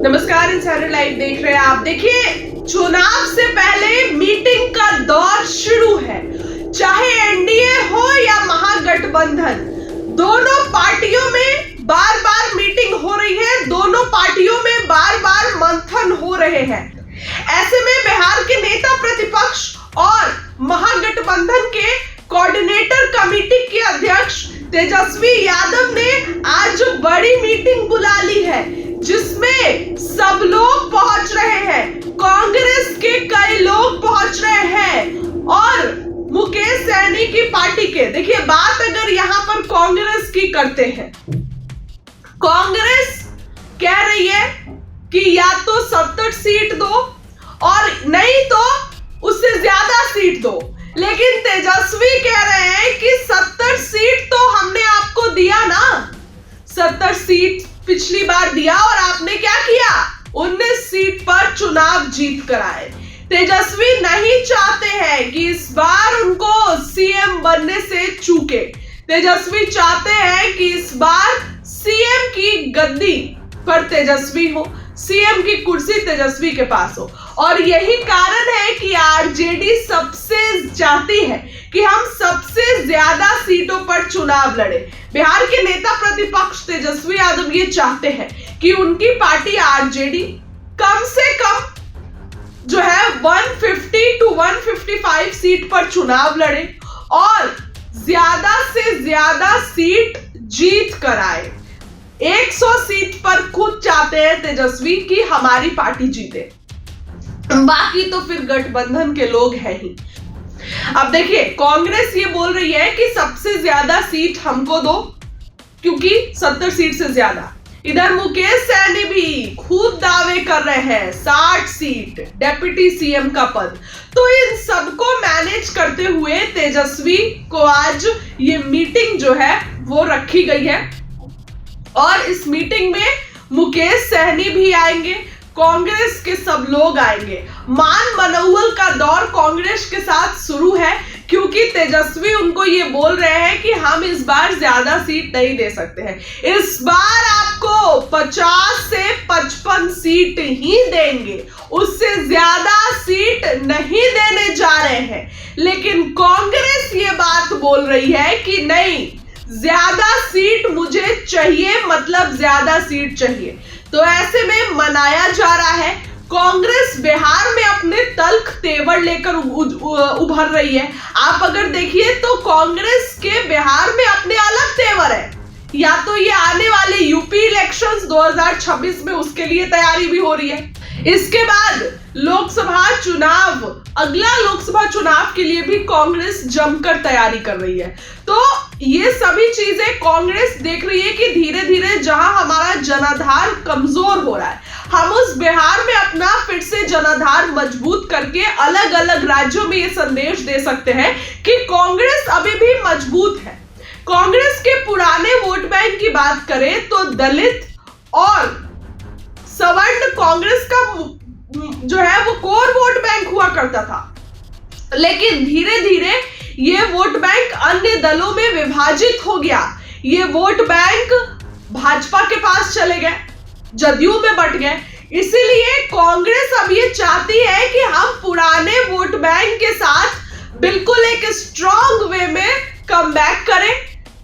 नमस्कार, insider live देख रहे हैं आप। देखिए, चुनाव से पहले मीटिंग का दौर शुरू है। चाहे एनडीए हो या महागठबंधन, दोनों पार्टियों में बार बार मीटिंग हो रही है, दोनों पार्टियों में बार बार मंथन हो रहे हैं। ऐसे में बिहार के नेता प्रतिपक्ष और महागठबंधन के कोऑर्डिनेटर कमेटी के अध्यक्ष तेजस्वी यादव ने आज बड़ी मीटिंग बुला ली है, जिसमें सब लोग पहुंच रहे हैं। कांग्रेस के कई लोग पहुंच रहे हैं और मुकेश सहनी की पार्टी के। देखिए, बात अगर यहां पर कांग्रेस की करते हैं, कांग्रेस कह रही है कि या तो 70 सीट दो और नहीं तो उससे ज्यादा सीट दो, लेकिन तेजस्वी कह रहे हैं कि 70 सीट तो हमने आपको दिया ना, 70 सीट पिछली बार दिया और आपने क्या किया, 19 सीट पर चुनाव जीत कर आए। तेजस्वी नहीं चाहते हैं कि इस बार उनको सीएम बनने से चूके। तेजस्वी चाहते हैं कि इस बार सीएम की गद्दी पर तेजस्वी हो, सीएम की कुर्सी तेजस्वी के पास हो। और यही कारण है कि आरजेडी सबसे चाहती है कि हम सबसे ज्यादा सीटों पर चुनाव लड़े। बिहार के नेता प्रतिपक्ष तेजस्वी यादव ये चाहते हैं कि उनकी पार्टी आरजेडी कम से कम जो है 150 to 155 सीट पर चुनाव लड़े और ज्यादा से ज्यादा सीट जीत कर आए। 100 सीट पर खुद चाहते हैं तेजस्वी कि हमारी पार्टी जीते, बाकी तो फिर गठबंधन के लोग हैं ही। अब देखिए, कांग्रेस ये बोल रही है कि सबसे ज्यादा सीट हमको दो, क्योंकि 70 सीट से ज्यादा। इधर मुकेश सहनी भी खूब दावे कर रहे हैं 60 सीट, डेप्यूटी सीएम का पद। तो इन सबको मैनेज करते हुए तेजस्वी को आज ये मीटिंग जो है वो रखी गई है और इस मीटिंग में मुकेश सहनी भी आएंगे, कांग्रेस के सब लोग आएंगे। मान मनौवल का दौर कांग्रेस के साथ शुरू है, क्योंकि तेजस्वी उनको ये बोल रहे हैं कि हम इस बार ज्यादा सीट नहीं दे सकते हैं, इस बार आपको 50 से 55 सीट ही देंगे, उससे ज्यादा सीट नहीं देने जा रहे हैं। लेकिन कांग्रेस ये बात बोल रही है कि नहीं, ज्यादा सीट मुझे चाहिए, मतलब ज्यादा सीट चाहिए। तो ऐसे में मनाया जा रहा है। कांग्रेस बिहार में अपने तल्ख तेवर लेकर उभर रही है। आप अगर देखिए तो कांग्रेस के बिहार में अपने अलग तेवर है। या तो ये आने वाले यूपी इलेक्शंस 2026 में उसके लिए तैयारी भी हो रही है। इसके बाद लोकसभा चुनाव, अगला लोकसभा चुनाव के लिए भी कांग्रेस जमकर तैयारी कर रही है। तो ये सभी चीजें कांग्रेस देख रही है कि धीरे धीरे जहां हमारा जनाधार कमजोर हो रहा है, हम उस बिहार में अपना फिर से जनाधार मजबूत करके अलग अलग राज्यों में ये संदेश दे सकते हैं कि कांग्रेस अभी भी मजबूत है। कांग्रेस के पुराने वोट बैंक की बात करें तो दलित और सवर्ण कांग्रेस का जो है वो कोर वोट बैंक हुआ करता था, लेकिन धीरे धीरे ये वोट बैंक अन्य दलों में विभाजित हो गया। ये वोट बैंक भाजपा के पास चले गए, जदयू में बट गए। इसीलिए कांग्रेस अब ये चाहती है कि हम पुराने वोट बैंक के साथ बिल्कुल एक स्ट्रॉन्ग वे में कमबैक करें,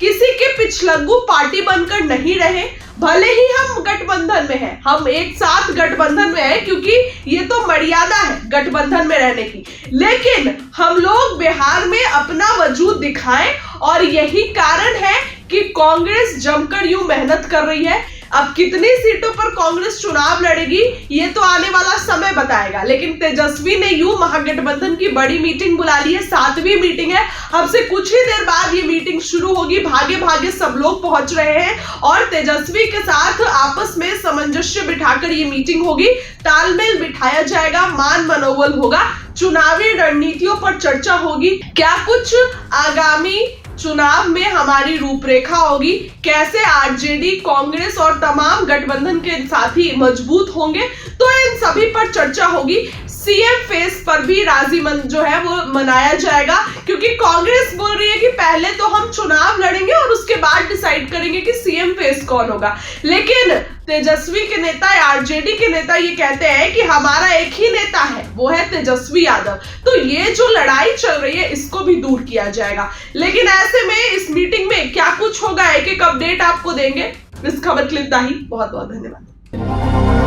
किसी के पिछलग्गू पार्टी बनकर नहीं रहे। भले ही हम गठबंधन में हैं, हम एक साथ गठबंधन में हैं, क्योंकि ये तो मर्यादा है गठबंधन में रहने की, लेकिन हम लोग बिहार में अपना वजूद दिखाएं। और यही कारण है कि कांग्रेस जमकर यूं मेहनत कर रही है। अब कितनी सीटों पर कांग्रेस चुनाव लड़ेगी ये तो आने वाला समय बताएगा, लेकिन तेजस्वी ने यूं महागठबंधन की बड़ी मीटिंग बुला ली है, 7वीं मीटिंग है। अब से कुछ ही देर बाद ये मीटिंग शुरू होगी। भागे भागे सब लोग पहुंच रहे हैं और तेजस्वी के साथ आपस में सामंजस्य बिठाकर ये मीटिंग होगी, तालमेल बिठाया जाएगा, मान मनौवल होगा, चुनावी रणनीतियों पर चर्चा होगी, क्या कुछ आगामी चुनाव में हमारी रूपरेखा होगी, कैसे आरजेडी, कांग्रेस और तमाम गठबंधन के साथी मजबूत होंगे। तो इन सभी पर चर्चा होगी। सीएम फेस पर भी राजीमंद जो है वो मनाया जाएगा, क्योंकि कांग्रेस बोल रही है कि पहले तो हम चुनाव लड़ेंगे और उसके बाद डिसाइड करेंगे कि सीएम फेस कौन होगा। लेकिन तेजस्वी के नेता या आरजेडी के नेता ये कहते हैं कि हमारा एक ही नेता है, वो है तेजस्वी यादव। तो ये जो लड़ाई चल रही है इसको भी दूर किया जाएगा। लेकिन ऐसे में इस मीटिंग में क्या कुछ होगा, एक एक अपडेट आपको देंगे। इस खबर के लिए इतना ही। बहुत बहुत धन्यवाद।